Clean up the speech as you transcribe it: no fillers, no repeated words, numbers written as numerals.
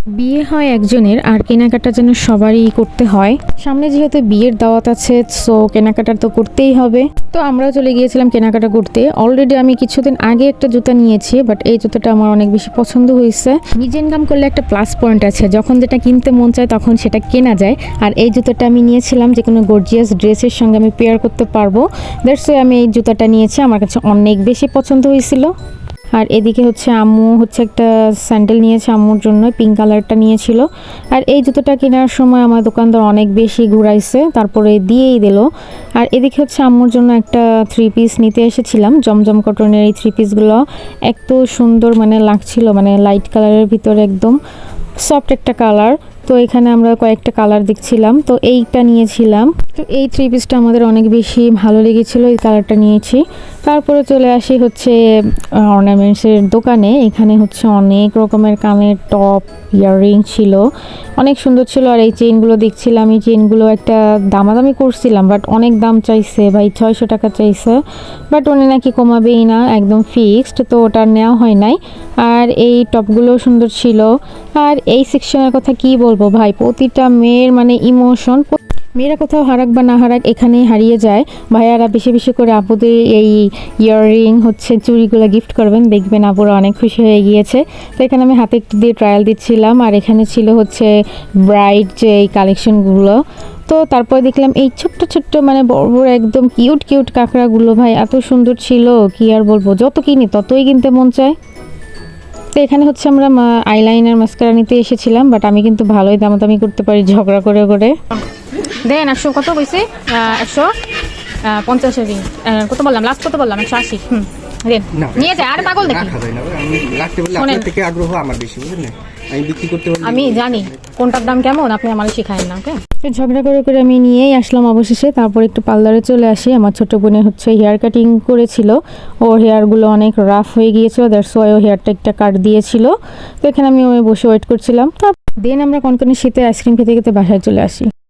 বিয়ে হয় একজনের আর কেনাকাটা যেন সবারই করতে হয়। সামনে যেহেতু বিয়ের দাওয়াত আছে, সো কেনাকাটা তো করতেই হবে। তো আমরাও চলে গিয়েছিলাম কেনাকাটা করতে। অলরেডি আমি কিছুদিন আগে একটা জুতা নিয়েছি, বাট এই জুতাটা আমার অনেক বেশি পছন্দ হয়েছে। নিজে ইনকাম করলে একটা প্লাস পয়েন্ট আছে, যখন যেটা কিনতে মন চায় তখন সেটা কেনা যায়। আর এই জুতাটা আমি নিয়েছিলাম যে কোনো গর্জিয়াস ড্রেসের সঙ্গে আমি পেয়ার করতে পারবো। দ্যাটস ওয়াই আমি এই জুতাটা নিয়েছি, আমার কাছে অনেক বেশি পছন্দ হয়েছিল। আর এদিকে হচ্ছে আম্মু হচ্ছে একটা স্যান্ডেল নিয়েছে আম্মুর জন্য, পিঙ্ক কালারটা নিয়েছিল। আর এই জুতোটা কেনার সময় আমার দোকানদার অনেক বেশি ঘুরাইছে, তারপরে দিয়েই দিল। আর এদিকে হচ্ছে আম্মুর জন্য একটা 3 পিস নিতে এসেছিলাম, জমজম কটনের এই 3 পিসগুলো এত সুন্দর মানে লাগছিল, মানে লাইট কালারের ভিতরে একদম সফট একটা কালার। তো এখানে আমরা কয়েকটা কালার দেখছিলাম, তো এইটা নিয়েছিলাম। তো এই 3 পিসটা আমাদের অনেক বেশি ভালো লেগেছিল, এই কালারটা নিয়েছি। তারপরে চলে আসি হচ্ছে অর্নামেন্টসের দোকানে। এখানে হচ্ছে অনেক রকমের কানের টপ, ইয়াররিং ছিল, অনেক সুন্দর ছিল। আর এই চেইনগুলো দেখছিলাম, এই চেইনগুলো একটা দামাদামি করছিলাম, বাট অনেক দাম চাইছে ভাই, 600 টাকা চাইছে। বাট উনি নাকি কমাবেই না, একদম ফিক্সড, তো ওটা নেওয়া হয় নাই। আর এই টপগুলোও সুন্দর ছিল। আর এই সেকশনের কথা কি বলবো ভাই, প্রতিটা মেয়ের মানে ইমোশন, মেয়েরা কোথাও হারাক বা না হারাক এখানেই হারিয়ে যায়। ভাইয়ারা বেশি বেশি করে আপুদের এই ইয়াররিং হচ্ছে চুড়িগুলো গিফট করবেন, দেখবেন আপুরা অনেক খুশি হয়ে গিয়েছে। তো এখানে আমি হাতে একটু দিয়ে ট্রায়াল দিচ্ছিলাম। আর এখানে ছিল হচ্ছে ব্রাইড যে এই কালেকশনগুলো। তো তারপরে দেখলাম এই ছোট্ট ছোট্ট মানে বড় বড় একদম কিউট কিউট কাঁকড়াগুলো, ভাই এত সুন্দর ছিল কি আর বলবো, যত কিনি ততই কিনতে মন চায়। তো এখানে হচ্ছে আমরা আইলাইনার মাস্কারা নিতে এসেছিলাম, বাট আমি কিন্তু ভালোই দামাদামি করতে পারি ঝগড়া করে করে। দেন 100 কত বলছে? 150 রিং। কত বললাম, লাস্ট কত বললাম? 180। দেন নিয়ে যায়। আর পাগল দেখি রাখা যায় না, আমি রাখতে বললে আপনার থেকে আগ্রহ আমার বেশি, বুঝলেন? আমি বিক্রি করতে বললে আমি জানি কোনটার দাম কেমন, আপনি আমার শেখায়েন না। ওকে, ঝগড়া করে করে আমি নিয়েই আসলাম অবশেষে। তারপর একটু পার্লারে চলে আসি। আমার ছোট বোনে হচ্ছে হেয়ার কাটিং করেছিল, ওর হেয়ারগুলো অনেক রাফ হয়ে গিয়েছিল, দ্যাটস ওয়াই ও হেয়ারটা একটা কাট দিয়েছিল। তো এখানে আমি বসে ওয়েট করছিলাম। দেন আমরা কনকনে শীতে আইসক্রিম খেতে খেতে বাসায় চলে আসি।